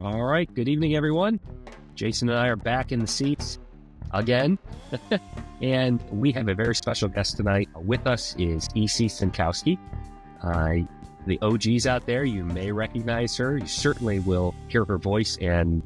All right. Good evening, everyone. Jason and I are back in the seats again. And we have a very special guest tonight. With us is EC Synkowski. The OGs out there, you may recognize her. You certainly will hear her voice and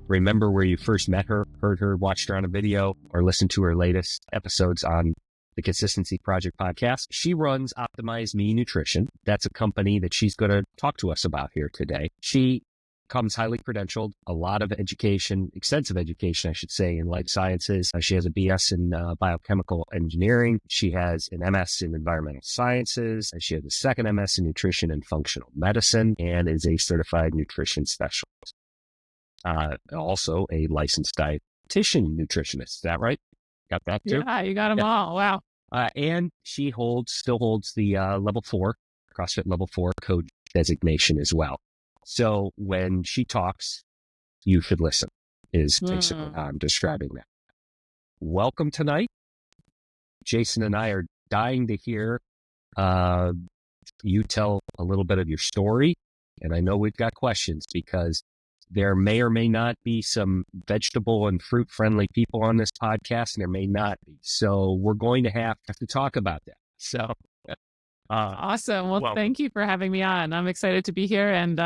remember where you first met her, heard her, watched her on a video, or listened to her latest episodes on the Consistency Project podcast. She runs Optimize Me Nutrition. That's a company that she's going to talk to us about here today. She comes highly credentialed, a lot of education, extensive education, I should say, in life sciences. She has a BS in biochemical engineering. She has an MS in environmental sciences. And she has a second MS in nutrition and functional medicine and is a certified nutrition specialist. Also a licensed dietitian nutritionist. Is that right? Got that too? Yeah, you got them all. Wow. And she still holds the level 4, CrossFit level 4 coach designation as well. So when she talks, you should listen, is basically how I'm describing that. Welcome tonight. Jason and I are dying to hear you tell a little bit of your story. And I know we've got questions because there may or may not be some vegetable and fruit friendly people on this podcast, and there may not be. So we're going to have to talk about that. So awesome. Well, thank you for having me on. I'm excited to be here, and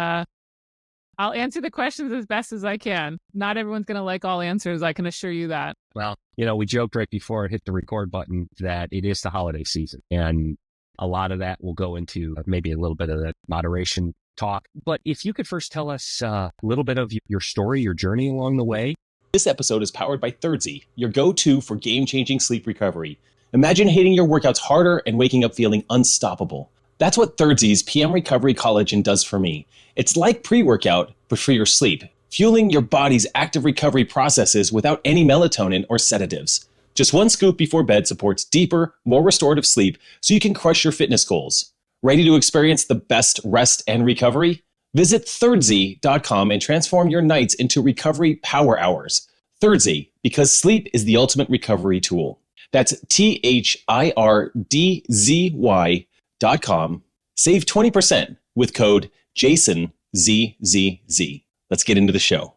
I'll answer the questions as best as I can. Not everyone's going to like all answers. I can assure you that. Well, we joked right before I hit the record button that it is the holiday season, and a lot of that will go into maybe a little bit of that moderation talk. But if you could first tell us a little bit of your story, your journey along the way. This episode is powered by Thirdzy, your go-to for game-changing sleep recovery. Imagine hitting your workouts harder and waking up feeling unstoppable. That's what Thirdzy's PM Recovery Collagen does for me. It's like pre-workout, but for your sleep, fueling your body's active recovery processes without any melatonin or sedatives. Just one scoop before bed supports deeper, more restorative sleep so you can crush your fitness goals. Ready to experience the best rest and recovery? Visit Thirdzy.com and transform your nights into recovery power hours. Thirdzy, because sleep is the ultimate recovery tool. That's THIRDZY.com. Save 20% with code JASONZZZ. Let's get into the show.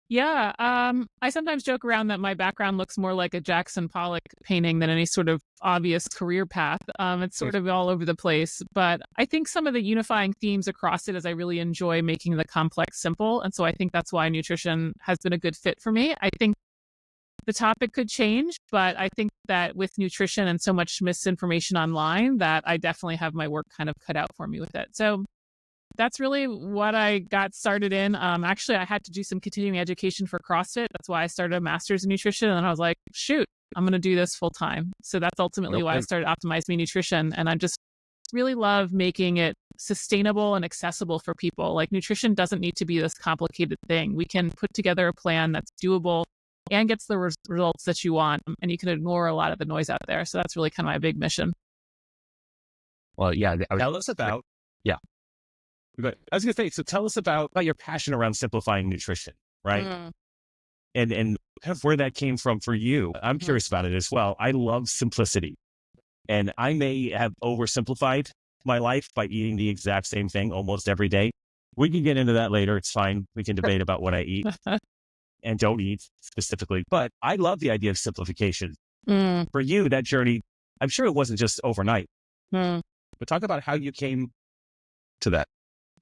Yeah, I sometimes joke around that my background looks more like a Jackson Pollock painting than any sort of obvious career path. It's sort of all over the place, but I think some of the unifying themes across it is I really enjoy making the complex simple. And so I think that's why nutrition has been a good fit for me. I think the topic could change, but I think that with nutrition and so much misinformation online that I definitely have my work kind of cut out for me with it. So that's really what I got started in. Actually, I had to do some continuing education for CrossFit. That's why I started a master's in nutrition. And then I was like, shoot, I'm going to do this full time. So that's ultimately why I started Optimize Me Nutrition. And I just really love making it sustainable and accessible for people. Like nutrition doesn't need to be this complicated thing. We can put together a plan that's doable and gets the results that you want. And you can ignore a lot of the noise out there. So that's really kind of my big mission. Well, yeah. Tell us about... Yeah. I was going to say, so tell us about your passion around simplifying nutrition, right? And kind of where that came from for you. I'm curious about it as well. I love simplicity. And I may have oversimplified my life by eating the exact same thing almost every day. We can get into that later. It's fine. We can debate about what I eat and don't eat specifically. But I love the idea of simplification. For you, that journey, I'm sure it wasn't just overnight. But talk about how you came to that.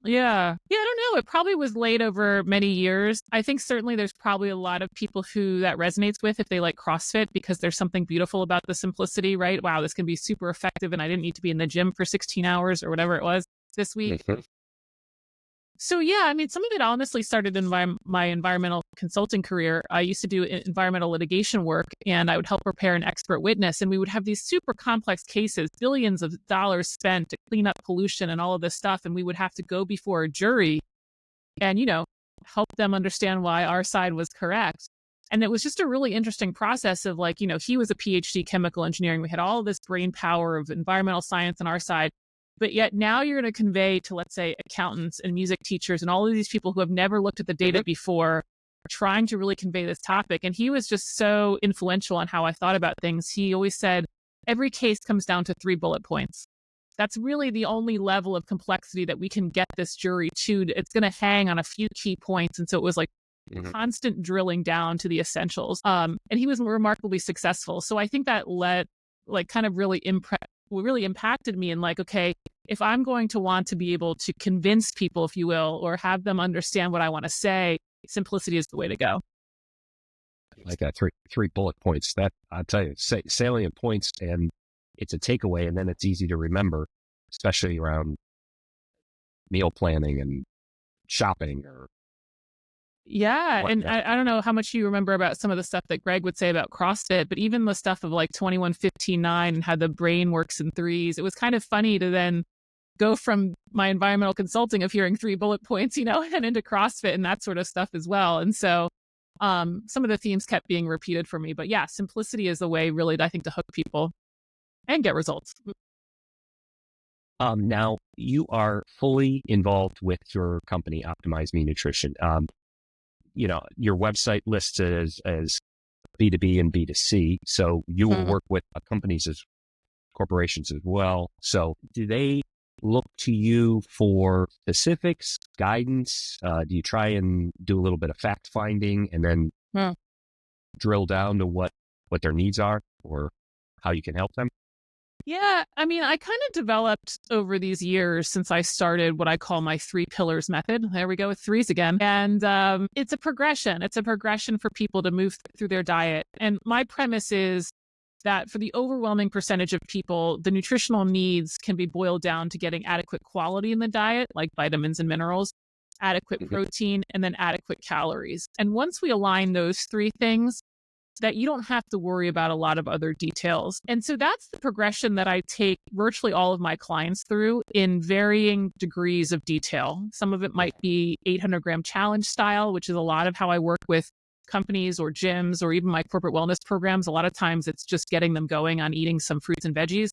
Yeah, I don't know. It probably was laid over many years. I think certainly there's probably a lot of people who that resonates with if they like CrossFit because there's something beautiful about the simplicity, right? Wow, this can be super effective and I didn't need to be in the gym for 16 hours or whatever it was this week. So yeah, I mean, some of it honestly started in my environmental consulting career. I used to do environmental litigation work and I would help prepare an expert witness. And we would have these super complex cases, billions of dollars spent to clean up pollution and all of this stuff. And we would have to go before a jury and, help them understand why our side was correct. And it was just a really interesting process of like, he was a PhD chemical engineering. We had all this brain power of environmental science on our side. But yet now you're going to convey to, let's say, accountants and music teachers and all of these people who have never looked at the data before, trying to really convey this topic. And he was just so influential on how I thought about things. He always said, every case comes down to 3 bullet points. That's really the only level of complexity that we can get this jury to. It's going to hang on a few key points. And so it was like constant drilling down to the essentials. And he was remarkably successful. So I think that really impacted me in like, okay, if I'm going to want to be able to convince people, if you will, or have them understand what I want to say, simplicity is the way to go. Like that three bullet points that I'll tell you, salient points, and it's a takeaway, and then it's easy to remember, especially around meal planning and shopping or yeah. whatnot. And I don't know how much you remember about some of the stuff that Greg would say about CrossFit, but even the stuff of like 21-15-9 and how the brain works in threes, it was kind of funny to then go from my environmental consulting of hearing 3 bullet points, and into CrossFit and that sort of stuff as well. And so some of the themes kept being repeated for me. But yeah, simplicity is the way really, I think, to hook people and get results. Now, you are fully involved with your company, Optimize Me Nutrition. Your website lists it as B2B and B2C. So you will work with companies as corporations as well. So do they look to you for specifics, guidance? Do you try and do a little bit of fact finding and then drill down to what their needs are or how you can help them? Yeah, I mean, I kind of developed over these years since I started what I call my 3 pillars method. There we go with threes again. And it's a progression. It's a progression for people to move through their diet. And my premise is that for the overwhelming percentage of people, the nutritional needs can be boiled down to getting adequate quality in the diet, like vitamins and minerals, adequate protein, and then adequate calories. And once we align those 3 things, that you don't have to worry about a lot of other details. And so that's the progression that I take virtually all of my clients through in varying degrees of detail. Some of it might be 800-gram challenge style, which is a lot of how I work with companies or gyms or even my corporate wellness programs. A lot of times it's just getting them going on eating some fruits and veggies,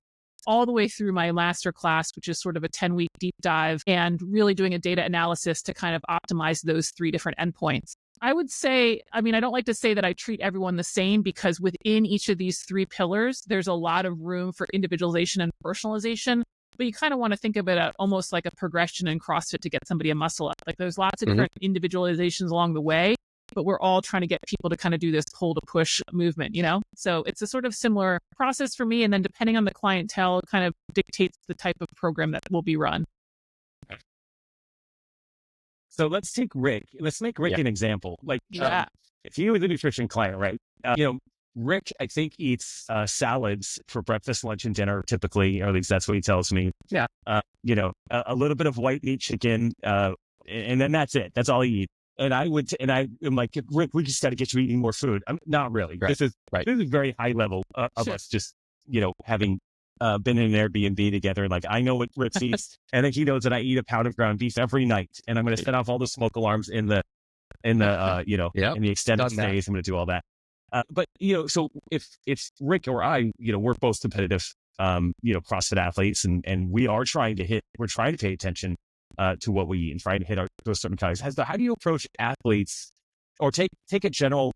all the way through my master class, which is sort of a 10-week deep dive and really doing a data analysis to kind of optimize those 3 different endpoints. I would say, I don't like to say that I treat everyone the same because within each of these 3 pillars, there's a lot of room for individualization and personalization, but you kind of want to think of it almost like a progression in CrossFit to get somebody a muscle up. Like there's lots of different individualizations along the way, but we're all trying to get people to kind of do this pull to push movement, So it's a sort of similar process for me. And then depending on the clientele, it kind of dictates the type of program that will be run. So let's take Rick. Let's make Rick an example. Like, if you were the nutrition client, right? Rick, I think, eats salads for breakfast, lunch, and dinner typically, or at least that's what he tells me. Yeah. A little bit of white meat, chicken, and then that's it. That's all he eats. And I'm like, Rick, we just got to get you eating more food. Not really. Right. This is very high level of us just, having been in an Airbnb together. Like I know what Rick eats, and then he knows that I eat a pound of ground beef every night, and I'm going to set off all the smoke alarms in the in the extended stays. I'm going to do all that. But so if Rick or I, we're both competitive, CrossFit athletes, and we're trying to pay attention to what we eat and trying to hit those certain calories. How do you approach athletes, or take a general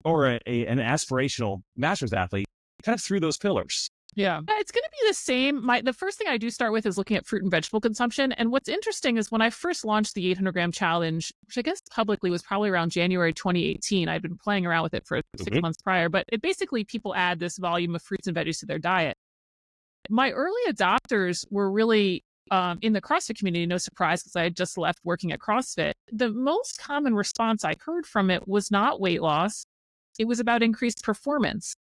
or an aspirational master's athlete kind of through those pillars? Yeah, it's going to be the same. The first thing I do start with is looking at fruit and vegetable consumption. And what's interesting is when I first launched the 800-gram challenge, which I guess publicly was probably around January 2018, I'd been playing around with it for 6 months prior, but it basically people add this volume of fruits and veggies to their diet. My early adopters were really in the CrossFit community, no surprise, because I had just left working at CrossFit. The most common response I heard from it was not weight loss. It was about increased performance.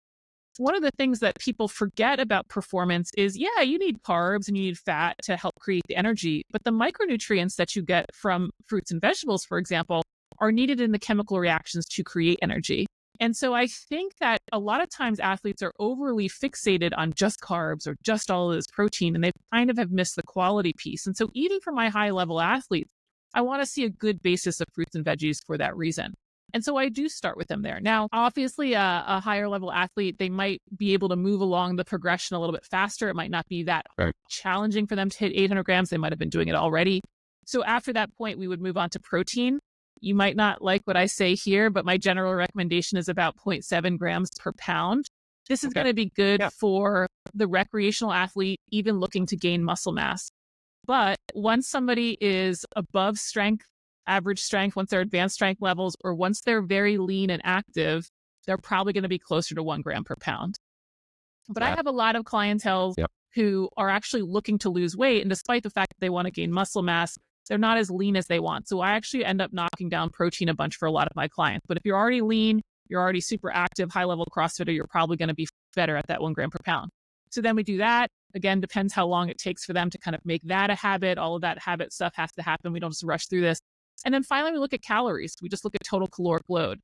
One of the things that people forget about performance is, you need carbs and you need fat to help create the energy, but the micronutrients that you get from fruits and vegetables, for example, are needed in the chemical reactions to create energy. And so I think that a lot of times athletes are overly fixated on just carbs or just all of this protein, and they kind of have missed the quality piece. And so even for my high level athletes, I want to see a good basis of fruits and veggies for that reason. And so I do start with them there. Now, obviously, a higher level athlete, they might be able to move along the progression a little bit faster. It might not be that challenging for them to hit 800 grams. They might have been doing it already. So after that point, we would move on to protein. You might not like what I say here, but my general recommendation is about 0.7 grams per pound. This is going to be good for the recreational athlete, even looking to gain muscle mass. But once somebody is above strength, average strength, once they're advanced strength levels, or once they're very lean and active, they're probably going to be closer to 1 gram per pound. But I have a lot of clientele who are actually looking to lose weight. And despite the fact that they want to gain muscle mass, they're not as lean as they want. So I actually end up knocking down protein a bunch for a lot of my clients. But if you're already lean, you're already super active, high level CrossFitter, you're probably going to be better at that 1 gram per pound. So then we do that. Again, depends how long it takes for them to kind of make that a habit. All of that habit stuff has to happen. We don't just rush through this. And then finally, we look at calories. We just look at total caloric load.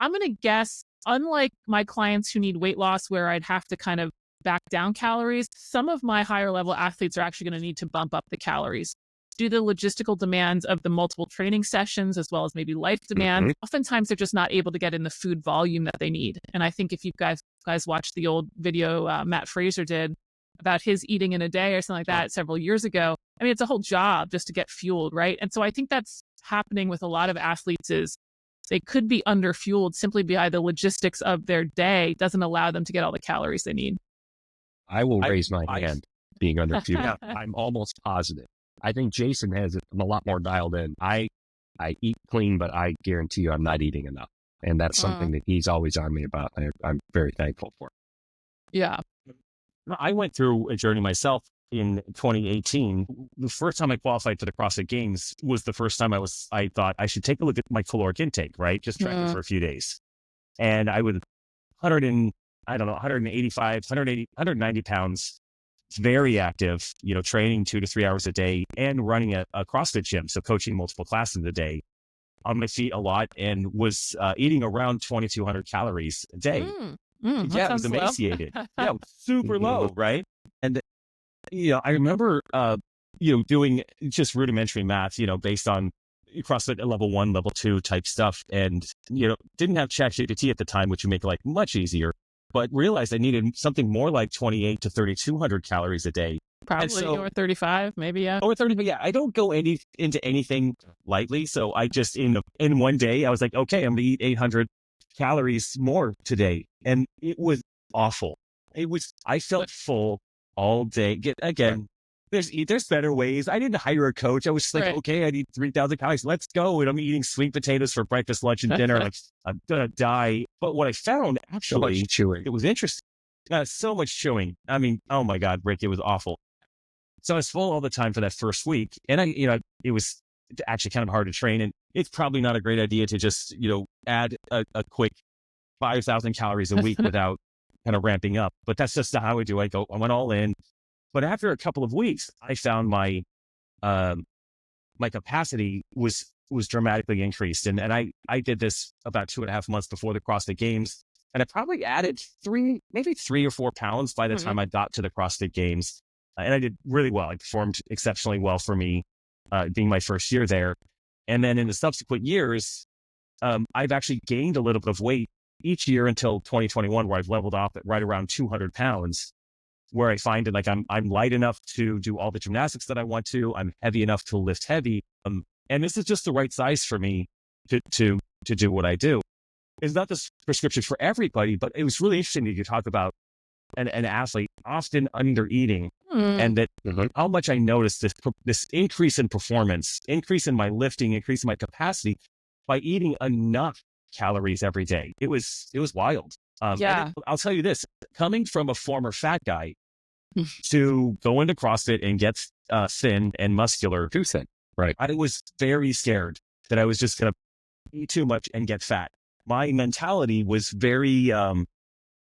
I'm going to guess, unlike my clients who need weight loss, where I'd have to kind of back down calories, some of my higher level athletes are actually going to need to bump up the calories. Due to the logistical demands of the multiple training sessions, as well as maybe life demands, oftentimes they're just not able to get in the food volume that they need. And I think if you guys watched the old video Matt Fraser did about his eating in a day or something like that several years ago, I mean, it's a whole job just to get fueled, right? And so I think that's happening with a lot of athletes is they could be underfueled simply by the logistics of their day doesn't allow them to get all the calories they need. I will raise my hand being underfueled. I'm almost positive. I think Jason has it a lot more dialed in. I eat clean, but I guarantee you I'm not eating enough. And that's something that he's always on me about. I'm very thankful for. Yeah. I went through a journey myself in 2018. The first time I qualified for the CrossFit Games was the first time I thought I should take a look at my caloric intake, right? Just track it for a few days. And I was 190 pounds, very active, training 2 to 3 hours a day and running a CrossFit gym. So coaching multiple classes a day, on my feet a lot, and was eating around 2,200 calories a day. It was emaciated. Super low, right? And, I remember, doing just rudimentary math, based on CrossFit level 1, level 2 type stuff. And, didn't have ChatGPT at the time, which would make life much easier, but realized I needed something more like 28 to 3,200 calories a day. Probably or 35, maybe, yeah. Or 30, but yeah, I don't go into anything lightly. So I just, in one day, I was like, okay, I'm going to eat 800 calories more today. And it was awful. I felt full all day. There's better ways. I didn't hire a coach. I was just like, okay, I need 3,000 calories. Let's go. And I'm eating sweet potatoes for breakfast, lunch, and dinner. Like, I'm going to die. But what I found, actually, it was interesting. So much chewing. I mean, oh my God, Rick, it was awful. So I was full all the time for that first week. And it was actually kind of hard to train. And it's probably not a great idea to just, add a quick 5,000 calories a week without kind of ramping up. But that's just how I do. I went all in. But after a couple of weeks, I found my capacity was dramatically increased. And I did this about 2.5 months before the CrossFit Games. And I probably added 3 or 4 pounds by the time I got to the CrossFit Games. And I did really well. I performed exceptionally well for me, being my first year there. And then in the subsequent years, I've actually gained a little bit of weight each year until 2021, where I've leveled off at right around 200 pounds, where I find that like I'm light enough to do all the gymnastics that I want to. I'm heavy enough to lift heavy. And this is just the right size for me to do what I do. It's not the prescription for everybody, but it was really interesting that you talk about an athlete often under eating, and that how much I noticed this increase in performance, increase in my lifting, increase in my capacity by eating enough calories every day. It was wild. I'll tell you this, coming from a former fat guy to go into CrossFit and get thin and muscular, too thin. Right. I was very scared that I was just going to eat too much and get fat. My mentality was very,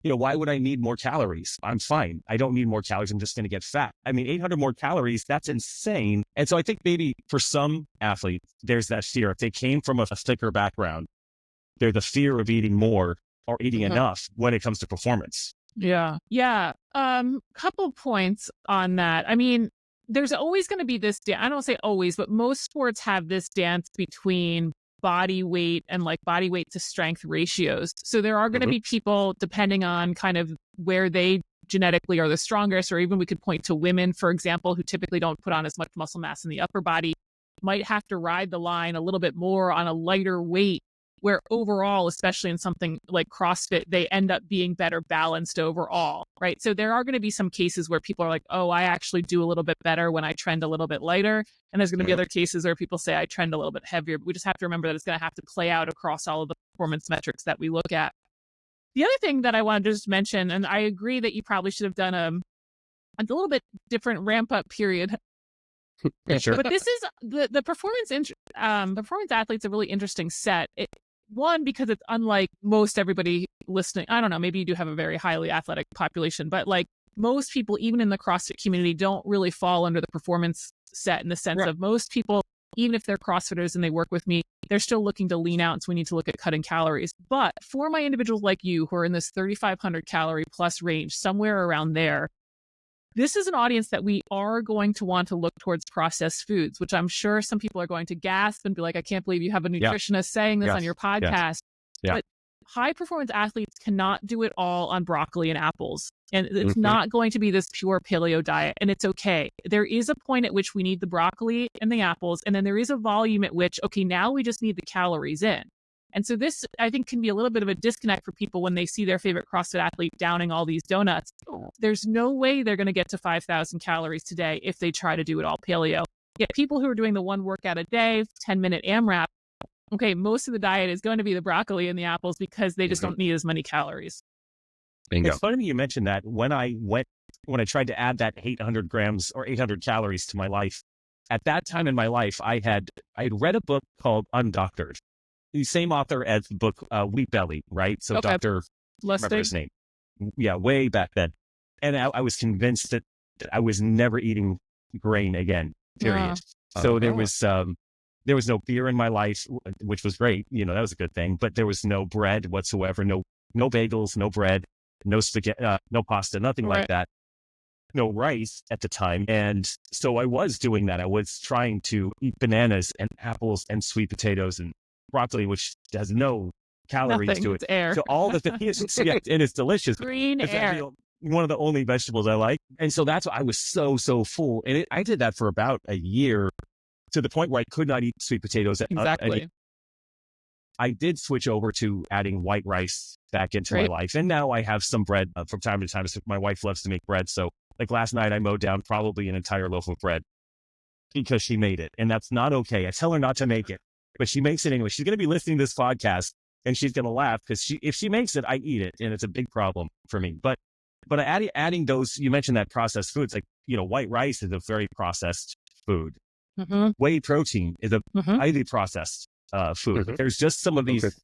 why would I need more calories? I'm fine. I don't need more calories. I'm just going to get fat. I mean, 800 more calories, that's insane. And so I think maybe for some athletes, there's that fear. If they came from a thicker background, there's the fear of eating more or eating enough when it comes to performance. Yeah. Couple points on that. I mean, there's always going to be this, I don't say always, but most sports have this dance between body weight and like body weight to strength ratios. So there are going to be people, depending on kind of where they genetically are the strongest, or even we could point to women, for example, who typically don't put on as much muscle mass in the upper body, might have to ride the line a little bit more on a lighter weight where overall, especially in something like CrossFit, they end up being better balanced overall, right? So there are going to be some cases where people are like, oh, I actually do a little bit better when I trend a little bit lighter. And there's going to be other cases where people say I trend a little bit heavier. But we just have to remember that it's going to have to play out across all of the performance metrics that we look at. The other thing that I wanted to just mention, and I agree that you probably should have done a little bit different ramp up period. Sure. But this is the performance athlete's a really interesting set. One, because it's unlike most everybody listening. I don't know, maybe you do have a very highly athletic population, but like most people, even in the CrossFit community, don't really fall under the performance set in the sense of most people, even if they're CrossFitters and they work with me, they're still looking to lean out. And so we need to look at cutting calories. But for my individuals like you who are in this 3,500 calorie plus range, somewhere around there, this is an audience that we are going to want to look towards processed foods, which I'm sure some people are going to gasp and be like, I can't believe you have a nutritionist saying this on your podcast. But high performance athletes cannot do it all on broccoli and apples. And it's not going to be this pure paleo diet. And it's okay. There is a point at which we need the broccoli and the apples. And then there is a volume at which, okay, now we just need the calories in. And so this, I think, can be a little bit of a disconnect for people when they see their favorite CrossFit athlete downing all these donuts. There's no way they're going to get to 5,000 calories today if they try to do it all paleo. Yet people who are doing the one workout a day, 10-minute AMRAP, okay, most of the diet is going to be the broccoli and the apples because they just don't need as many calories. Bingo. It's funny you mentioned that. When I tried to add that 800 grams or 800 calories to my life, at that time in my life, I had read a book called Undoctored. The same author as the book Wheat Belly, right? So Dr. remember his name. Yeah, way back then. And I was convinced that I was never eating grain again, period. So there was no beer in my life, which was great. You know, that was a good thing. But there was no bread whatsoever, no bagels, no bread, no spaghetti, no pasta, nothing like that. No rice at the time. And so I was doing that. I was trying to eat bananas and apples and sweet potatoes and broccoli, which has no calories to it. It's air. So all the things, and it's delicious. Green air. One of the only vegetables I like. And so that's why I was so full. And I did that for about a year to the point where I could not eat sweet potatoes. Exactly. I did switch over to adding white rice back into my life. And now I have some bread from time to time. So my wife loves to make bread. So like last night, I mowed down probably an entire loaf of bread because she made it. And that's not okay. I tell her not to make it, but she makes it anyway. She's going to be listening to this podcast and she's going to laugh because if she makes it, I eat it. And it's a big problem for me. But adding those, you mentioned that processed foods, like, you know, white rice is a very processed food. Whey protein is a highly processed food. There's just some of these,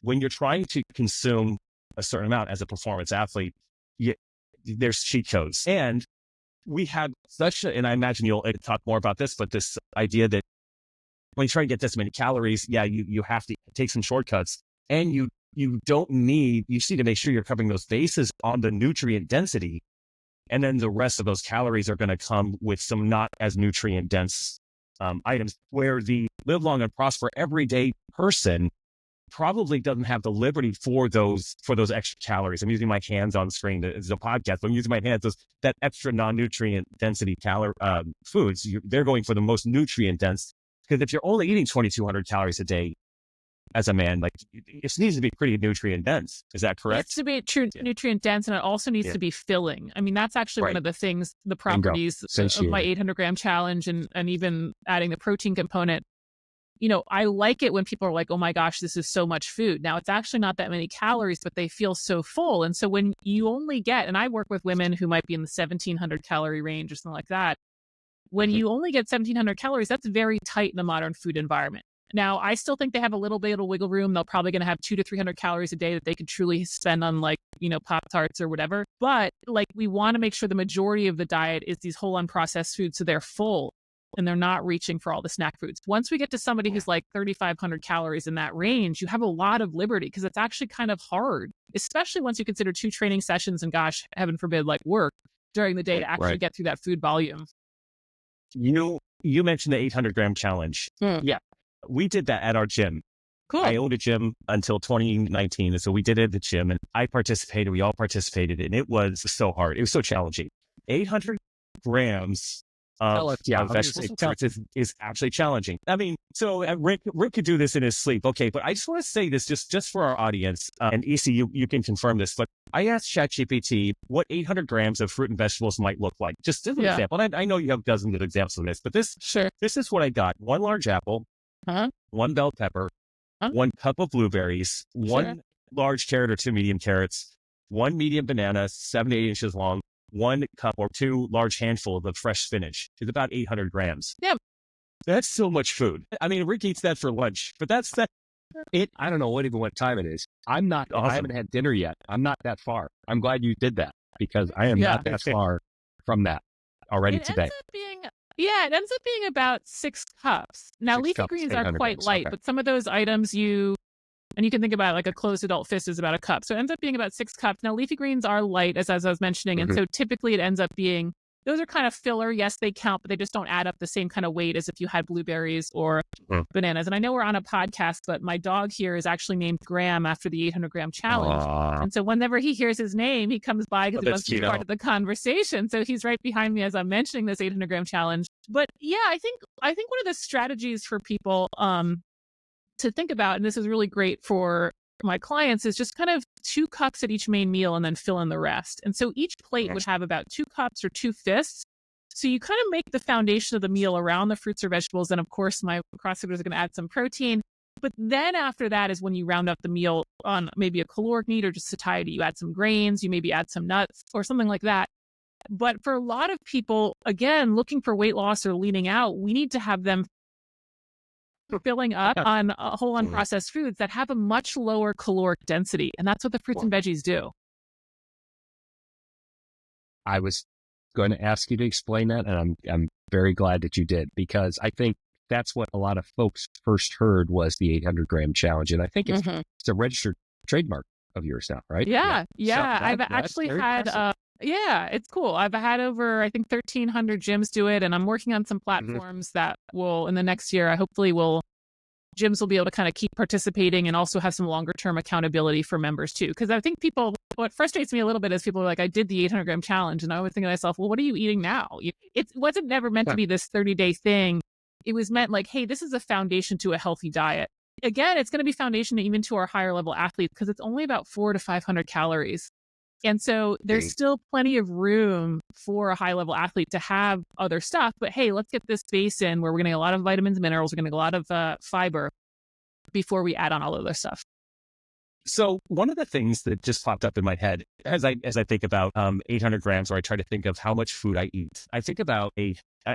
when you're trying to consume a certain amount as a performance athlete, there's cheat codes. And we have and I imagine you'll talk more about this, but this idea that when you try to get this many calories, you have to take some shortcuts, and you just need to make sure you're covering those bases on the nutrient density. And then the rest of those calories are going to come with some not as nutrient dense items, where the live long and prosper everyday person probably doesn't have the liberty for those extra calories. I'm using my hands on screen. It's a podcast, but I'm using my hands. That extra non-nutrient density foods, they're going for the most nutrient dense. Because if you're only eating 2,200 calories a day as a man, like, it needs to be pretty nutrient dense. Is that correct? It needs to be nutrient dense, and it also needs to be filling. I mean, that's actually one of the things, the properties of my 800 gram challenge, and even adding the protein component. You know, I like it when people are like, oh my gosh, this is so much food. Now, it's actually not that many calories, but they feel so full. And so when you only get, and I work with women who might be in the 1,700 calorie range or something like that, when you only get 1,700 calories, that's very tight in a modern food environment. Now, I still think they have a little bit of wiggle room. They're probably going to have 200 to 300 calories a day that they could truly spend on, like, you know, Pop-Tarts or whatever. But like, we want to make sure the majority of the diet is these whole unprocessed foods, so they're full and they're not reaching for all the snack foods. Once we get to somebody who's like 3,500 calories in that range, you have a lot of liberty, because it's actually kind of hard, especially once you consider 2 training sessions and, gosh, heaven forbid, like work during the day to actually get through that food volume. You mentioned the 800 gram challenge. Yeah. We did that at our gym. Cool. I owned a gym until 2019. And so we did it at the gym, and I participated. We all participated, and it was so hard. It was so challenging. 800 grams of vegetables and fruits is actually challenging. I mean, so Rick could do this in his sleep. Okay. But I just want to say this just for our audience, and EC, you can confirm this, but I asked ChatGPT what 800 grams of fruit and vegetables might look like. Just as an example. And I know you have dozens of examples of this, but this is what I got. One large apple, one bell pepper, 1 cup of blueberries, one large carrot or 2 medium carrots, 1 medium banana, 7 to 8 inches long, 1 cup or 2 large handfuls of fresh spinach. It's about 800 grams. Yeah. That's so much food. I mean, Rick eats that for lunch, but that's that. I don't know what time it is. I haven't had dinner yet. I'm not that far. I'm glad you did that because I am not that far from that already today. It ends up being about 6 cups. Now, leafy greens are quite light, but some of those items and you can think about it like a closed adult fist is about a cup. So it ends up being about 6 cups. Now, leafy greens are light, as I was mentioning. And so typically it ends up being, those are kind of filler. Yes, they count, but they just don't add up the same kind of weight as if you had blueberries or bananas. And I know we're on a podcast, but my dog here is actually named Graham after the 800 gram challenge. And so whenever he hears his name, he comes by because he wants to be part of the conversation. So he's right behind me as I'm mentioning this 800 gram challenge. But yeah, I think one of the strategies for people, to think about, and this is really great for my clients, is just kind of 2 cups at each main meal and then fill in the rest. And so each plate would have about 2 cups or 2 fists. So you kind of make the foundation of the meal around the fruits or vegetables. And of course, my CrossFitters are going to add some protein. But then after that is when you round up the meal on maybe a caloric need or just satiety. You add some grains, you maybe add some nuts or something like that. But for a lot of people, again, looking for weight loss or leaning out, we need to have them filling up on whole unprocessed foods that have a much lower caloric density. And that's what the fruits and veggies do. I was going to ask you to explain that, and I'm very glad that you did, because I think that's what a lot of folks first heard was the 800 gram challenge. And I think it's a registered trademark of yours now, right? Yeah. So I've actually had, it's cool. I've had over, I think, 1,300 gyms do it. And I'm working on some platforms that will, in the next year, gyms will be able to kind of keep participating and also have some longer term accountability for members too. Because I think what frustrates me a little bit is people are like, I did the 800 gram challenge. And I always think to myself, well, what are you eating now? It wasn't never meant to be this 30-day thing. It was meant like, hey, this is a foundation to a healthy diet. Again, it's going to be foundation even to our higher level athletes because it's only about 400 to 500 calories. And so there's still plenty of room for a high level athlete to have other stuff. But hey, let's get this base in where we're going to get a lot of vitamins, minerals, we're going to get a lot of fiber before we add on all of this stuff. So one of the things that just popped up in my head as I think about 800 grams, or I try to think of how much food I eat, I think about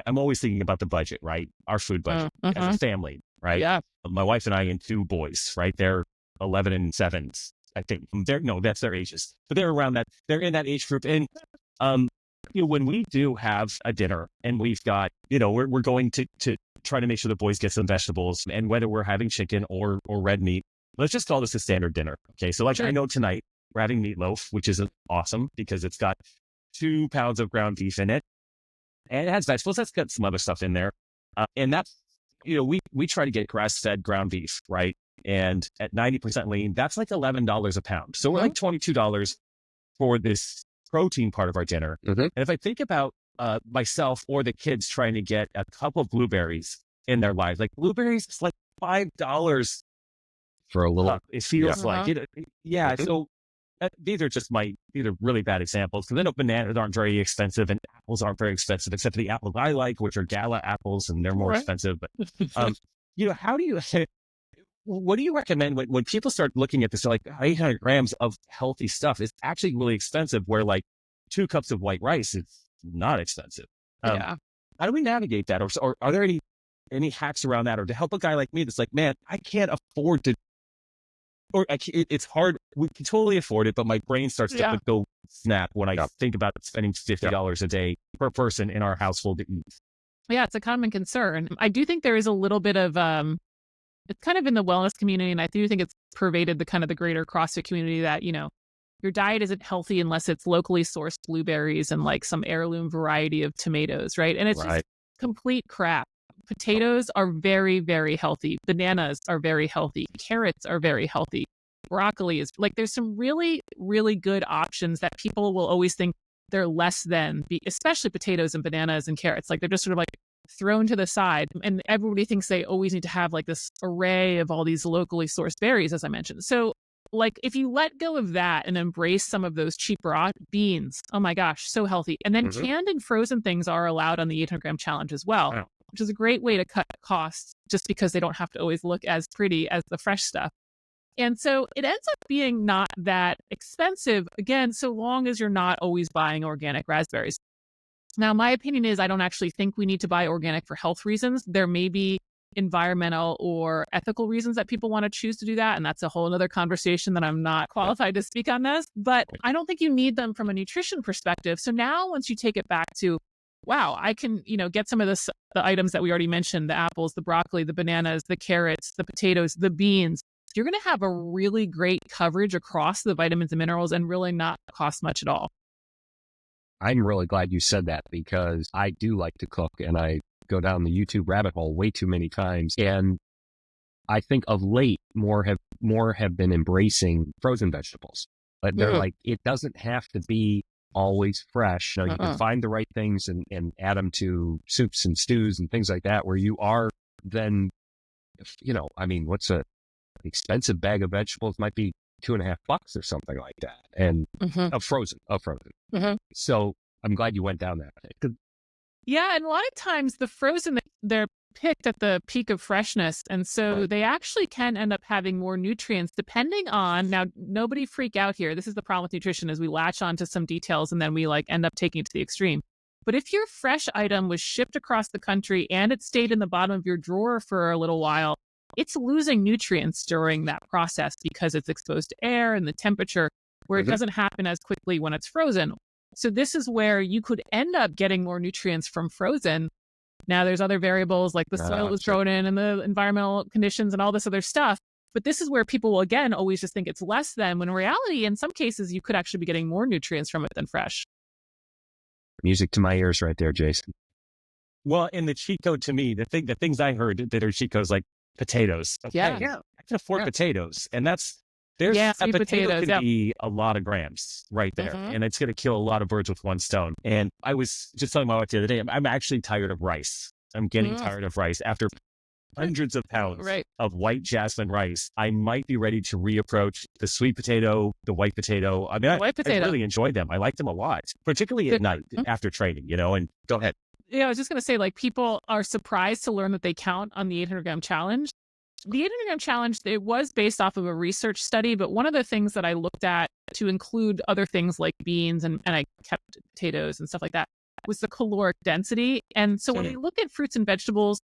I'm always thinking about the budget, right? Our food budget as a family, right? Yeah. My wife and I and 2 boys, right? They're 11 and 7. I think that's their ages, but they're around that. They're in that age group. And, when we do have a dinner and we've got, we're going to try to make sure the boys get some vegetables, and whether we're having chicken or red meat, let's just call this a standard dinner. Okay. So I know tonight we're having meatloaf, which is awesome because it's got 2 pounds of ground beef in it and it has vegetables. That's got some other stuff in there. And that's, we try to get grass fed ground beef, right? And at 90% lean, that's like $11 a pound. So we're like $22 for this protein part of our dinner. And if I think about myself or the kids trying to get a couple of blueberries in their lives, like blueberries, it's like $5 for a little. It feels like it. Yeah. So these are really bad examples because I know bananas aren't very expensive and apples aren't very expensive, except for the apples I like, which are Gala apples, and they're more expensive. But how do you? What do you recommend when people start looking at this? They're like 800 grams of healthy stuff is actually really expensive, where like 2 cups of white rice is not expensive. How do we navigate that? Or are there any hacks around that, or to help a guy like me that's like, man, I can't afford to, or it's hard. We can totally afford it, but my brain starts to go snap when I think about spending $50 a day per person in our household to eat. Yeah, it's a common concern. I do think there is a little bit of it's kind of in the wellness community, and I do think it's pervaded the kind of the greater CrossFit community that, your diet isn't healthy unless it's locally sourced blueberries and like some heirloom variety of tomatoes, right? And it's just complete crap. Potatoes are very, very healthy. Bananas are very healthy. Carrots are very healthy. Broccoli is there's some really, really good options that people will always think they're less than, especially potatoes and bananas and carrots. Like they're just sort of like thrown to the side. And everybody thinks they always need to have like this array of all these locally sourced berries, as I mentioned. So like if you let go of that and embrace some of those cheap raw beans, oh my gosh, so healthy. And then canned and frozen things are allowed on the 800-gram challenge as well, which is a great way to cut costs just because they don't have to always look as pretty as the fresh stuff. And so it ends up being not that expensive, again, so long as you're not always buying organic raspberries. Now, my opinion is I don't actually think we need to buy organic for health reasons. There may be environmental or ethical reasons that people want to choose to do that. And that's a whole other conversation that I'm not qualified to speak on this. But I don't think you need them from a nutrition perspective. So now once you take it back to, wow, I can, get some of the items that we already mentioned, the apples, the broccoli, the bananas, the carrots, the potatoes, the beans, you're going to have a really great coverage across the vitamins and minerals and really not cost much at all. I'm really glad you said that because I do like to cook and I go down the YouTube rabbit hole way too many times. And I think of late, more have been embracing frozen vegetables, but they're like, it doesn't have to be always fresh. You can find the right things and add them to soups and stews and things like that, where you are then, what's a expensive bag of vegetables might be $2.50 or something like that. And of frozen. So I'm glad you went down that. Yeah. And a lot of times the frozen, they're picked at the peak of freshness. And so they actually can end up having more nutrients depending on, now nobody freak out here. This is the problem with nutrition is we latch onto some details and then we end up taking it to the extreme. But if your fresh item was shipped across the country and it stayed in the bottom of your drawer for a little while, it's losing nutrients during that process because it's exposed to air and the temperature, where it doesn't happen as quickly when it's frozen. So this is where you could end up getting more nutrients from frozen. Now there's other variables like the soil was grown in and the environmental conditions and all this other stuff. But this is where people will, again, always just think it's less than, when in reality, in some cases, you could actually be getting more nutrients from it than fresh. Music to my ears right there, Jason. Well, in the cheat code to me, the things I heard that are cheat codes like potatoes. Okay, yeah. I can afford potatoes. And a potato potatoes, can be a lot of grams right there. And it's going to kill a lot of birds with one stone. And I was just telling my wife the other day, I'm actually tired of rice. I'm getting tired of rice. After hundreds of pounds of white jasmine rice, I might be ready to reapproach the sweet potato, the white potato. I mean, I really enjoyed them. I liked them a lot, particularly at night after training, and go ahead. Yeah, I was just going to say, people are surprised to learn that they count on the 800-gram challenge. The 800-gram challenge, it was based off of a research study, but one of the things that I looked at to include other things like beans and I kept potatoes and stuff like that was the caloric density. And so when we look at fruits and vegetables,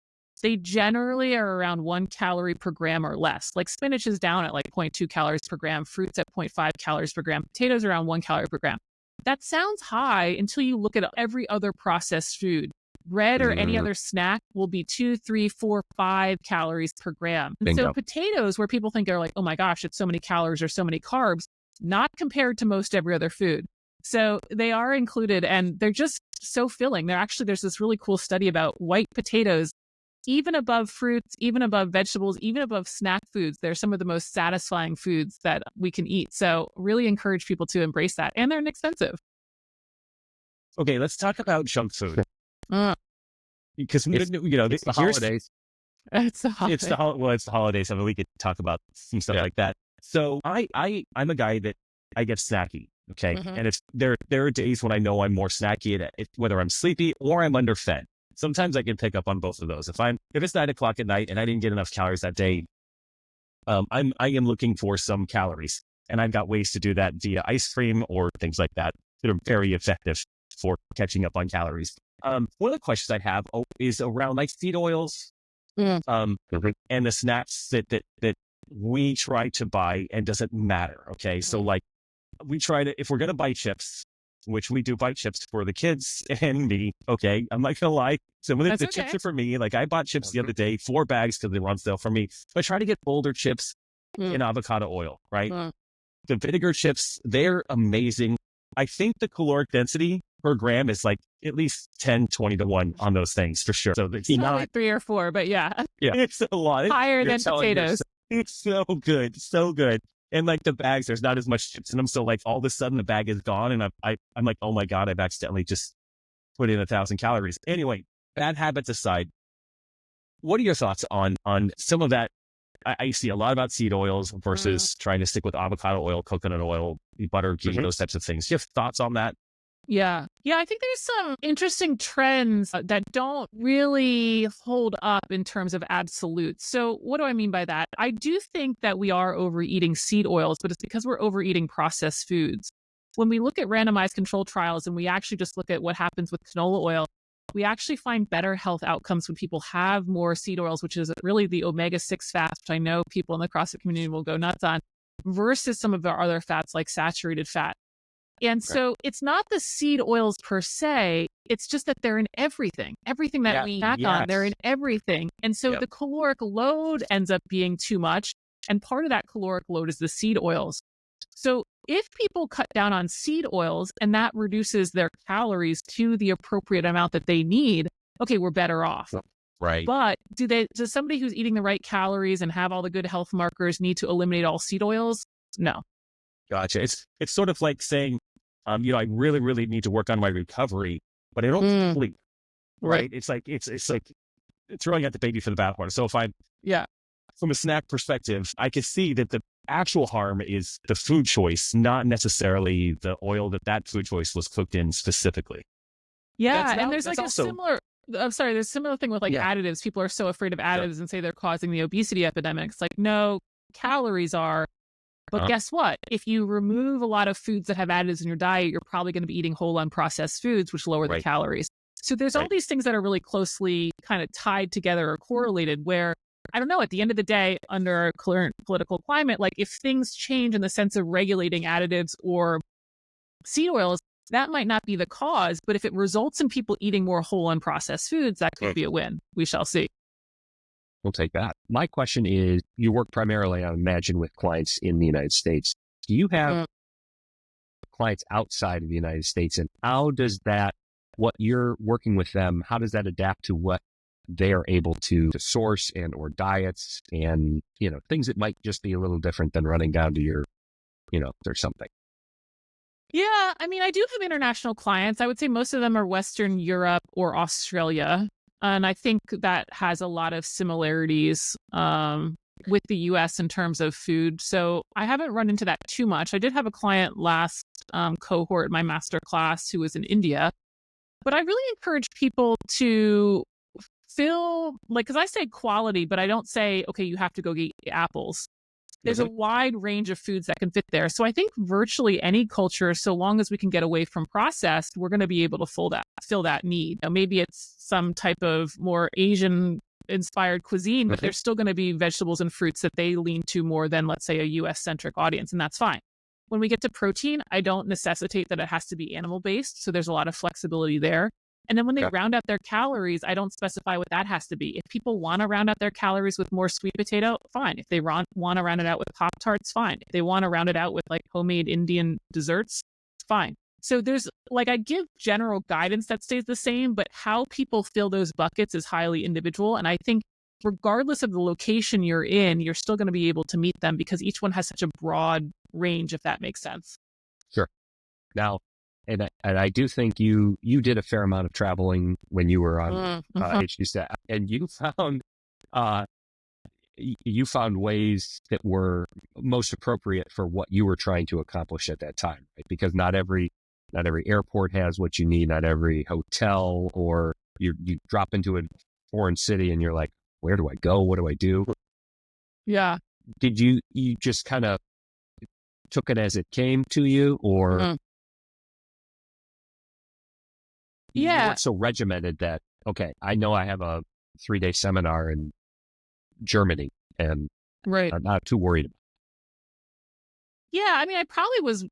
they generally are around 1 calorie per gram or less. Like spinach is down at 0.2 calories per gram, fruits at 0.5 calories per gram, potatoes around 1 calorie per gram. That sounds high until you look at every other processed food. Bread or any other snack will be 2, 3, 4, 5 calories per gram. And so potatoes, where people think are oh my gosh, it's so many calories or so many carbs, not compared to most every other food. So they are included and they're just so filling. There's this really cool study about white potatoes, even above fruits, even above vegetables, even above snack foods. They're some of the most satisfying foods that we can eat. So really encourage people to embrace that. And they're inexpensive. Okay, let's talk about junk food. Because it's the holidays. It's the holidays. I mean, we could talk about some stuff like that. So I'm a guy that I get snacky. Okay, and there are days when I know I'm more snacky, whether I'm sleepy or I'm underfed. Sometimes I can pick up on both of those. If it's 9:00 at night and I didn't get enough calories that day, I am looking for some calories, and I've got ways to do that via ice cream or things like that that are very effective for catching up on calories. One of the questions I have is around seed oils, and the snacks that we try to buy, and does it matter? Okay, so we try to, if we're going to buy chips, which we do buy chips for the kids and me. Okay, I'm not gonna lie. Some of the chips are for me. I bought chips the other day, 4 bags because they were on sale for me. But I try to get bolder chips in avocado oil, right? The vinegar chips, they're amazing. I think the caloric density per gram is at least 10, 20 to 1 on those things for sure. So it's not 3 or 4, but yeah, it's a lot. Higher than potatoes. It's so good. So good. And like the bags, there's not as much chips in them. So like all of a sudden the bag is gone. And I'm like, oh my God, I've accidentally just put in 1,000 calories. Anyway, bad habits aside, what are your thoughts on some of that? I see a lot about seed oils versus trying to stick with avocado oil, coconut oil, butter, ghee, those types of things. Do you have thoughts on that? Yeah. Yeah, I think there's some interesting trends that don't really hold up in terms of absolutes. So what do I mean by that? I do think that we are overeating seed oils, but it's because we're overeating processed foods. When we look at randomized control trials and we actually just look at what happens with canola oil, we actually find better health outcomes when people have more seed oils, which is really the omega-6 fats, which I know people in the CrossFit community will go nuts on, versus some of our other fats like saturated fat. And so it's not the seed oils per se, it's just that they're in everything. Everything that we snack on, they're in everything. And so the caloric load ends up being too much. And part of that caloric load is the seed oils. So if people cut down on seed oils and that reduces their calories to the appropriate amount that they need, okay, we're better off. Right. But does somebody who's eating the right calories and have all the good health markers need to eliminate all seed oils? No. Gotcha. It's sort of like saying, I really, really need to work on my recovery, but I don't sleep. Right. It's like throwing out the baby for the bathwater. So if from a snack perspective, I can see that the actual harm is the food choice, not necessarily the oil that food choice was cooked in specifically. Yeah. And there's like a similar, there's a similar thing with like additives. People are so afraid of additives and say they're causing the obesity epidemic. It's like, no, calories are. But guess what? If you remove a lot of foods that have additives in your diet, you're probably going to be eating whole unprocessed foods, which lower the calories. So there's all these things that are really closely kind of tied together or correlated where, I don't know, at the end of the day, under our current political climate, like if things change in the sense of regulating additives or seed oils, that might not be the cause. But if it results in people eating more whole unprocessed foods, that could be a win. We shall see. We'll take that. My question is, you work primarily, I imagine, with clients in the United States. Do you have clients outside of the United States? And how does what you're working with them, how does that adapt to what they are able to source and or diets and, things that might just be a little different than running down to your, there's something. Yeah. I mean, I do have international clients. I would say most of them are Western Europe or Australia. And I think that has a lot of similarities with the US in terms of food. So I haven't run into that too much. I did have a client last cohort in my master class who was in India. But I really encourage people to feel like, because I say quality, but I don't say, okay, you have to go get apples. There's a wide range of foods that can fit there. So I think virtually any culture, so long as we can get away from processed, we're going to be able to fill that need. Now, maybe it's some type of more Asian inspired cuisine, but there's still going to be vegetables and fruits that they lean to more than, let's say, a US centric audience. And that's fine. When we get to protein, I don't necessitate that it has to be animal based. So there's a lot of flexibility there. And then when they round out their calories, I don't specify what that has to be. If people want to round out their calories with more sweet potato, fine. If they want to round it out with Pop-Tarts, fine. If they want to round it out with like homemade Indian desserts, fine. So there's I give general guidance that stays the same, but how people fill those buckets is highly individual. And I think regardless of the location you're in, you're still going to be able to meet them because each one has such a broad range, if that makes sense. Sure. Now, and I do think you did a fair amount of traveling when you were on HDStat, and you found ways that were most appropriate for what you were trying to accomplish at that time, right? Because not every airport has what you need, not every hotel, or you drop into a foreign city and you're like, where do I go? What do I do? Yeah. Did you just kind of took it as it came to you, or you weren't so regimented that, okay, I know I have a 3-day seminar in Germany and I'm not too worried about it? Yeah, I mean, I probably was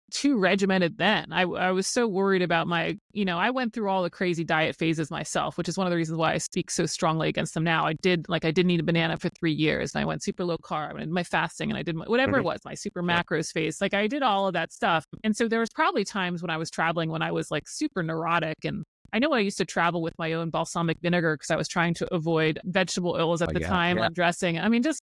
too regimented then. I was so worried about my, I went through all the crazy diet phases myself, which is one of the reasons why I speak so strongly against them now. I didn't eat a banana for 3 years and I went super low carb and I did my fasting and I did whatever it was, my super macros phase. Like I did all of that stuff. And so there was probably times when I was traveling when I was like super neurotic, and I know I used to travel with my own balsamic vinegar because I was trying to avoid vegetable oils at the time on dressing. I mean, just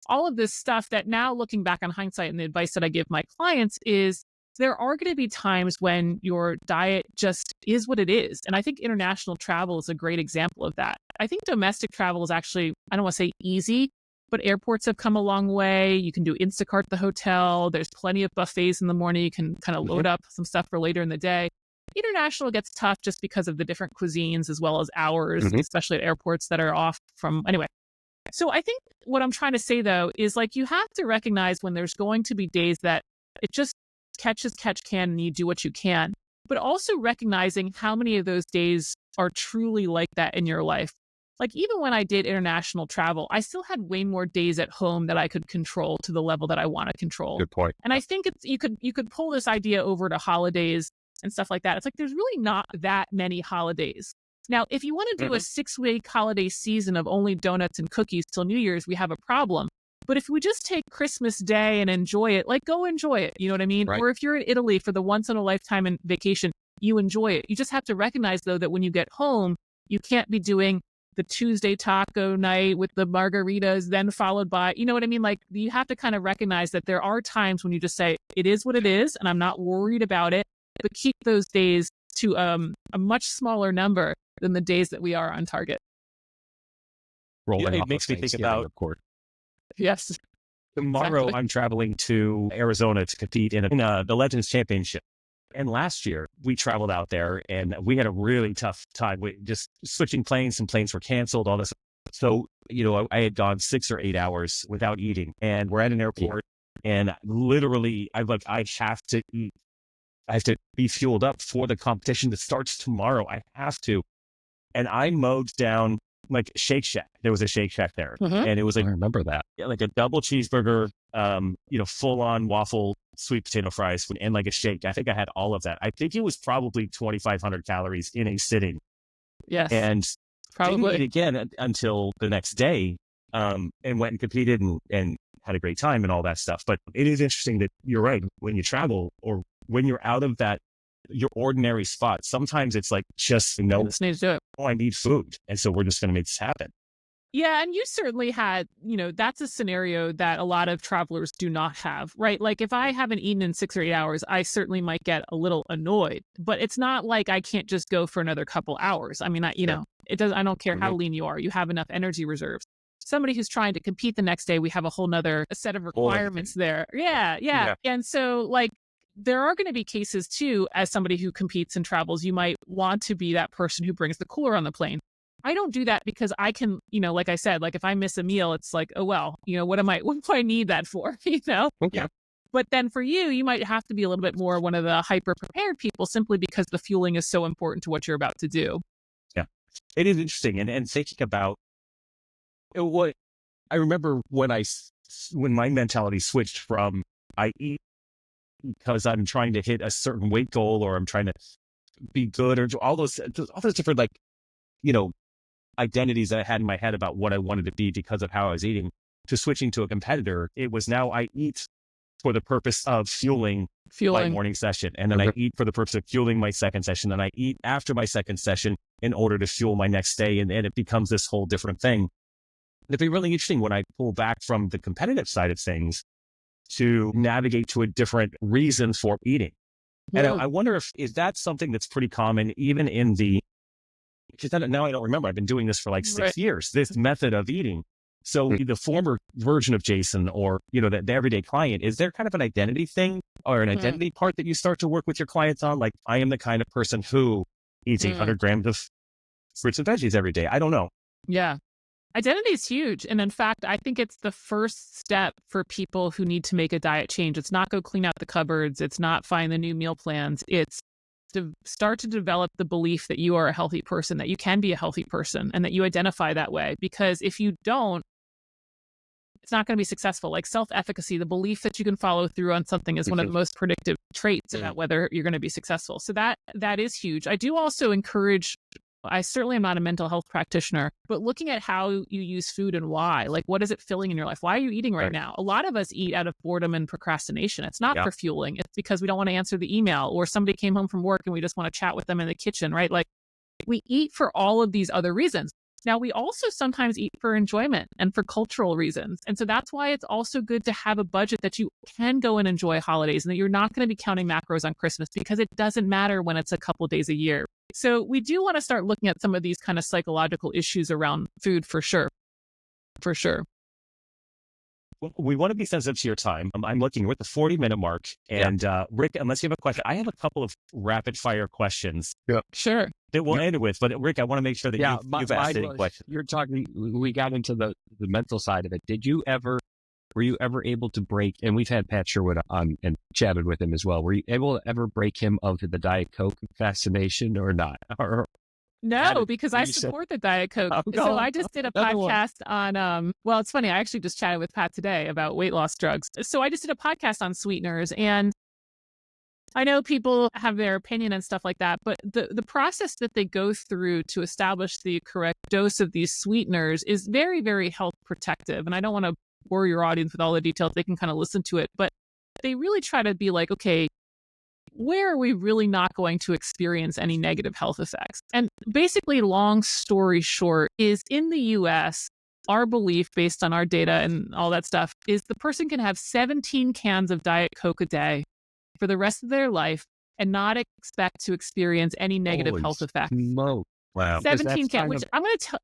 all of this stuff that now looking back on hindsight and the advice that I give my clients is there are going to be times when your diet just is what it is. And I think international travel is a great example of that. I think domestic travel is actually, I don't want to say easy, but airports have come a long way. You can do Instacart at the hotel. There's plenty of buffets in the morning. You can kind of load up some stuff for later in the day. International gets tough just because of the different cuisines as well as hours, especially at airports that are off from, anyway. So I think what I'm trying to say, though, is like you have to recognize when there's going to be days that it just catch can and you do what you can, but also recognizing how many of those days are truly like that in your life. Like even when I did international travel, I still had way more days at home that I could control to the level that I want to control. Good point. And I think you could pull this idea over to holidays and stuff like that. It's like there's really not that many holidays. Now, if you want to do a 6-week holiday season of only donuts and cookies till New Year's, we have a problem. But if we just take Christmas Day and enjoy it, like go enjoy it. You know what I mean? Right. Or if you're in Italy for the once in a lifetime vacation, you enjoy it. You just have to recognize, though, that when you get home, you can't be doing the Tuesday taco night with the margaritas, then followed by, you know what I mean? Like you have to kind of recognize that there are times when you just say, it is what it is, and I'm not worried about it, but keep those days to a much smaller number than the days that we are on target. It makes me think about, yes. Tomorrow, exactly. I'm traveling to Arizona to compete in the Legends Championship. And last year, we traveled out there and we had a really tough time with just switching planes. Some planes were canceled, all this. So, I had gone 6 or 8 hours without eating. And we're at an airport and literally, I have to eat. I have to be fueled up for the competition that starts tomorrow. I have to. And I mowed down like Shake Shack. There was a Shake Shack there. And it was like, I remember that. Like a double cheeseburger, full on waffle, sweet potato fries, and like a shake. I think I had all of that. I think it was probably 2,500 calories in a sitting. Yes. And probably didn't eat again until the next day, and went and competed and had a great time and all that stuff. But it is interesting that you're right. When you travel or when you're out of your ordinary spot, sometimes it's like, just, just need to do it. Oh, I need food. And so we're just going to make this happen. Yeah. And you certainly had, that's a scenario that a lot of travelers do not have, right? Like if I haven't eaten in 6 or 8 hours, I certainly might get a little annoyed, but it's not like I can't just go for another couple hours. I mean, it does. I don't care how lean you are. You have enough energy reserves. Somebody who's trying to compete the next day, we have a whole nother set of requirements there. Yeah. And so like, there are going to be cases too, as somebody who competes and travels, you might want to be that person who brings the cooler on the plane. I don't do that because I can, like I said, like if I miss a meal, it's like, oh, well, what do I need that for? Yeah. But then for you might have to be a little bit more one of the hyper prepared people simply because the fueling is so important to what you're about to do. Yeah. It is interesting. And thinking about what I remember when my mentality switched from I eat because I'm trying to hit a certain weight goal or I'm trying to be good or do all those different, identities that I had in my head about what I wanted to be because of how I was eating, to switching to a competitor. It was now I eat for the purpose of fueling my morning session. And then I eat for the purpose of fueling my second session. And I eat after my second session in order to fuel my next day. And it becomes this whole different thing. It'd be really interesting when I pull back from the competitive side of things to navigate to a different reason for eating. And I wonder is that something that's pretty common even in because now I don't remember. I've been doing this for like 6 years, this method of eating. So the former version of Jason or, the everyday client, is there kind of an identity thing or an identity part that you start to work with your clients on? Like, I am the kind of person who eats 800 grams of fruits and veggies every day. I don't know. Yeah. Identity is huge. And in fact, I think it's the first step for people who need to make a diet change. It's not go clean out the cupboards. It's not find the new meal plans. It's to start to develop the belief that you are a healthy person, that you can be a healthy person, and that you identify that way. Because if you don't, it's not going to be successful. Like self-efficacy, the belief that you can follow through on something is one of the most predictive traits about whether you're going to be successful. So that is huge. I do also encourage, I certainly am not a mental health practitioner, but looking at how you use food and why, like what is it filling in your life? Why are you eating right now? A lot of us eat out of boredom and procrastination. It's not for fueling. It's because we don't want to answer the email, or somebody came home from work and we just want to chat with them in the kitchen, right? Like we eat for all of these other reasons. Now, we also sometimes eat for enjoyment and for cultural reasons. And so that's why it's also good to have a budget that you can go and enjoy holidays and that you're not going to be counting macros on Christmas, because it doesn't matter when it's a couple days a year. So we do want to start looking at some of these kind of psychological issues around food for sure. For sure. We want to be sensitive to your time. I'm looking, we're at the 40-minute mark. And Rick, unless you have a question, I have a couple of rapid fire questions. Yeah. Sure. That we'll end with. But Rick, I want to make sure that you've asked any questions. You're talking, we got into the mental side of it. Were you ever able to break, and we've had Pat Sherwood on and chatted with him as well. Were you able to ever break him of the Diet Coke fascination or not? No, because I support the Diet Coke. So I just did a podcast on, well, it's funny. I actually just chatted with Pat today about weight loss drugs. So I just did a podcast on sweeteners, and I know people have their opinion and stuff like that, but the process that they go through to establish the correct dose of these sweeteners is very, very health protective. And I don't want to bore your audience with all the details. They can kind of listen to it, but they really try to be like, okay, where are we really not going to experience any negative health effects? And basically, long story short, is in the US, our belief based on our data and all that stuff is the person can have 17 cans of Diet Coke a day for the rest of their life and not expect to experience any negative health effects. Wow. 17 cans, which I'm going to tell.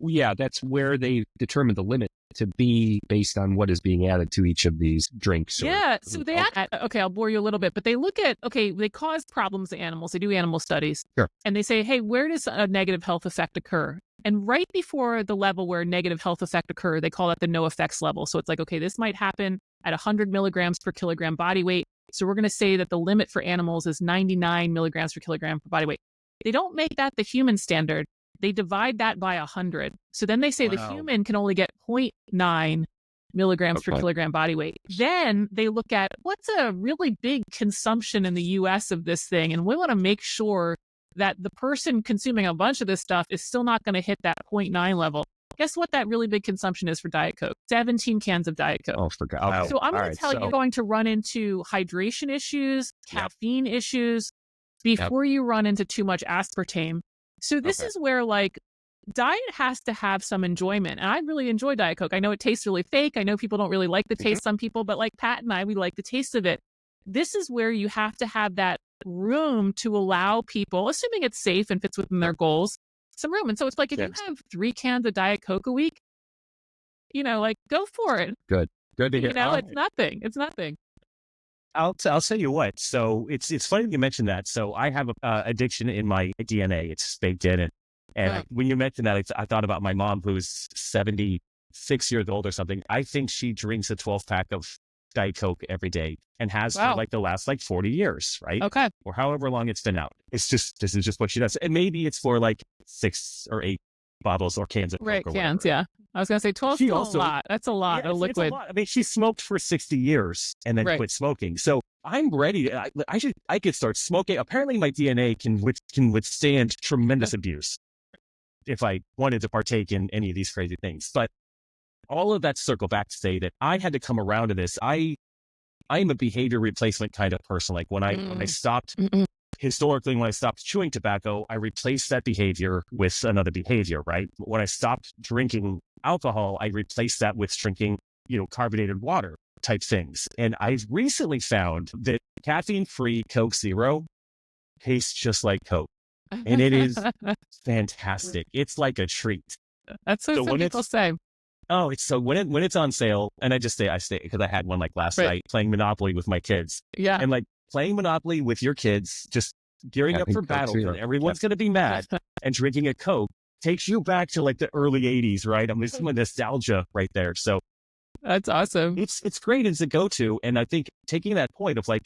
Yeah, that's where they determine the limit to be based on what is being added to each of these drinks. So they okay, I'll bore you a little bit, but they look at, okay, they cause problems to animals. They do animal studies. Sure. And they say, hey, where does a negative health effect occur? And right before the level where negative health effect occur, they call that the no effects level. So it's like, okay, this might happen at 100 milligrams per kilogram body weight. So we're going to say that the limit for animals is 99 milligrams per kilogram per body weight. They don't make that the human standard. They divide that by 100. So then they say the human can only get 0.9 milligrams per kilogram body weight. Then they look at what's a really big consumption in the US of this thing. And we want to make sure that the person consuming a bunch of this stuff is still not going to hit that 0.9 level. Guess what that really big consumption is for Diet Coke? 17 cans of Diet Coke. Oh, forgot. Okay. So I'm going to tell you, you're going to run into hydration issues, caffeine issues before you run into too much aspartame. So this is where, like, diet has to have some enjoyment. And I really enjoy Diet Coke. I know it tastes really fake. I know people don't really like the taste, some people, but like Pat and I, we like the taste of it. This is where you have to have that room to allow people, assuming it's safe and fits within their goals, some room. And so it's like, if you have 3 cans of Diet Coke a week, you know, like, go for it. Good to hear. You know, it's nothing. It's nothing. I'll tell you what. So it's funny that you mentioned that. So I have a addiction in my DNA. It's baked in. And when you mentioned that, I thought about my mom, who's 76 years old or something. I think she drinks a 12-pack of Diet Coke every day and has for like the last 40 years, right? Okay. Or however long it's been out. This is just what she does. And maybe it's for like 6 or 8 bottles or cans of Coke. Right, or cans, whatever. I was going to say 12 is a lot. That's a lot of liquid. It's a lot. I mean, she smoked for 60 years and then quit smoking. So I'm ready. I could start smoking. Apparently my DNA can withstand tremendous abuse if I wanted to partake in any of these crazy things. But all of that circle back to say that I had to come around to this. I am a behavior replacement kind of person. Like when I stopped, historically, when I stopped chewing tobacco, I replaced that behavior with another behavior, right? When I stopped drinking alcohol, I replaced that with drinking, carbonated water type things. And I've recently found that caffeine-free Coke Zero tastes just like Coke. And it is fantastic. It's like a treat. That's what some people say. Oh, it's so when it's on sale, and I stay because I had one like last night playing Monopoly with my kids. Yeah. And like playing Monopoly with your kids, just gearing up for battle. Everyone's going to be mad, and drinking a Coke takes you back to like the early 80s, right? I mean, some nostalgia right there. So that's awesome. It's great as a go-to. And I think taking that point of like,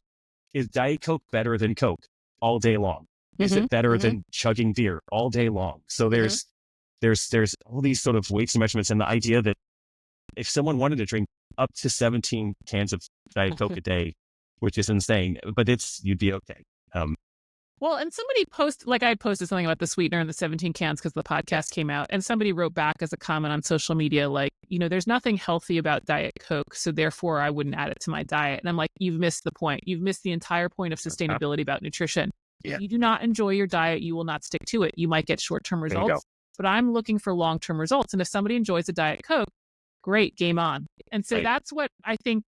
is Diet Coke better than Coke all day long? Is it better than chugging beer all day long? So there's all these sort of weights and measurements, and the idea that if someone wanted to drink up to 17 cans of Diet Coke a day, which is insane, but you'd be okay. Well, and somebody I had posted something about the sweetener and the 17 cans because the podcast came out, and somebody wrote back as a comment on social media, like, there's nothing healthy about Diet Coke, so therefore I wouldn't add it to my diet. And I'm like, you've missed the point. You've missed the entire point of sustainability about nutrition. Yeah. If you do not enjoy your diet, you will not stick to it. You might get short-term results, but I'm looking for long-term results. And if somebody enjoys a Diet Coke, great, game on. And so that's what I think,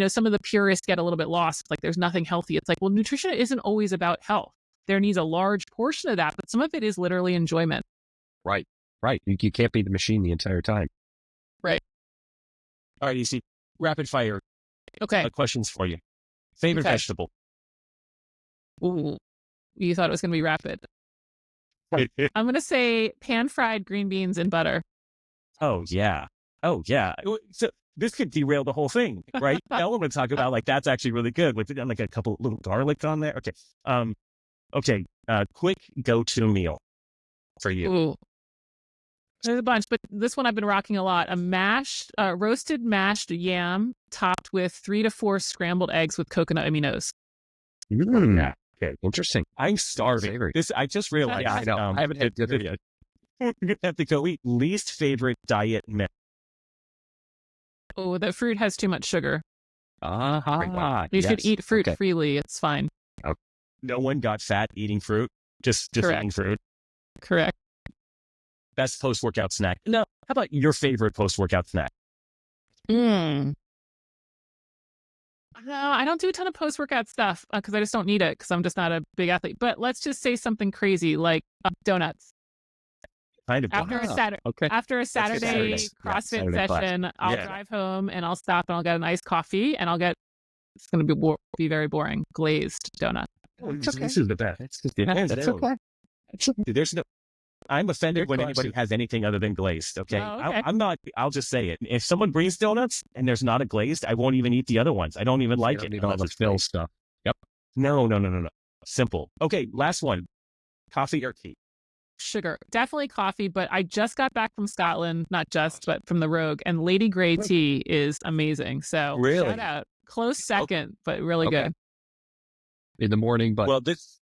some of the purists get a little bit lost. Like there's nothing healthy. It's like, well, nutrition isn't always about health. There needs a large portion of that, but some of it is literally enjoyment. Right. You can't be the machine the entire time. Right. All right, EC, rapid fire. Okay. Questions for you. Favorite vegetable? Ooh, you thought it was going to be rapid. I'm going to say pan-fried green beans in butter. Oh, yeah. So this could derail the whole thing, right? Now we're going to talk about that's actually really good with like a couple little garlic on there. Okay. Quick go-to meal for you. Ooh. There's a bunch, but this one I've been rocking a lot. A roasted mashed yam topped with 3 to 4 scrambled eggs with coconut aminos. Yeah. Okay. Interesting. I'm starving. I just realized. Yeah, I know. I haven't had dinner yet. You're going to have to go eat. Least favorite diet myth. Oh, the fruit has too much sugar. You should eat fruit freely. It's fine. Okay. No one got fat eating fruit. Just eating fruit. Correct. Best post-workout snack. No. How about your favorite post-workout snack? No, I don't do a ton of post-workout stuff because I just don't need it because I'm just not a big athlete. But let's just say something crazy like donuts. Kind of After a Saturday CrossFit session, I'll drive home and I'll stop and I'll get an iced coffee and it's going to be very boring, glazed donut. This is the best. That's okay. There's no. I'm offended when anybody has anything other than glazed. Okay, I'm not. I'll just say it. If someone brings donuts and there's not a glazed, I won't even eat the other ones. I don't even like it. Need all the fill stuff. Yep. No. Simple. Okay, last one. Coffee or tea? Sugar. Definitely coffee, but I just got back from Scotland, not just, but from the Rogue, and Lady Grey tea is amazing. So shout out. Close second, but really good. In the morning, but it's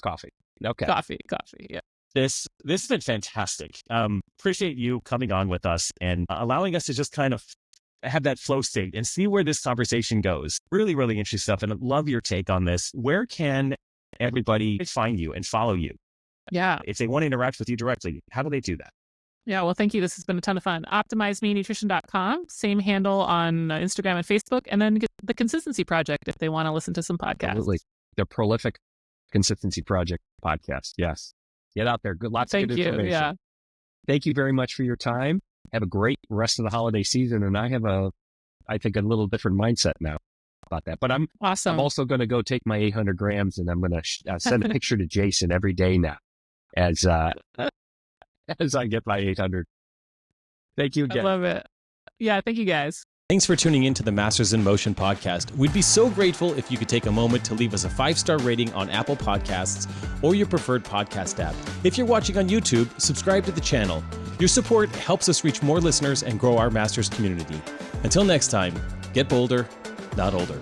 coffee. Okay. Coffee, yeah. This has been fantastic. Appreciate you coming on with us and allowing us to just kind of have that flow state and see where this conversation goes. Really, really interesting stuff. And I love your take on this. Where can everybody find you and follow you? Yeah. If they want to interact with you directly, how do they do that? Yeah, well, thank you. This has been a ton of fun. OptimizeMeNutrition.com, same handle on Instagram and Facebook, and then the Consistency Project if they want to listen to some podcasts. Absolutely. The prolific Consistency Project podcast. Yes. Get out there. Lots of good information. Yeah. Thank you very much for your time. Have a great rest of the holiday season. And I have I think a little different mindset now about that. But I'm also going to go take my 800 grams and I'm going to send a picture to Jason every day now as I get my 800. Thank you again. I love it. Yeah. Thank you guys. Thanks for tuning in to the Masters in Motion podcast. We'd be so grateful if you could take a moment to leave us a 5-star rating on Apple Podcasts or your preferred podcast app. If you're watching on YouTube, subscribe to the channel. Your support helps us reach more listeners and grow our Masters community. Until next time, get bolder, not older.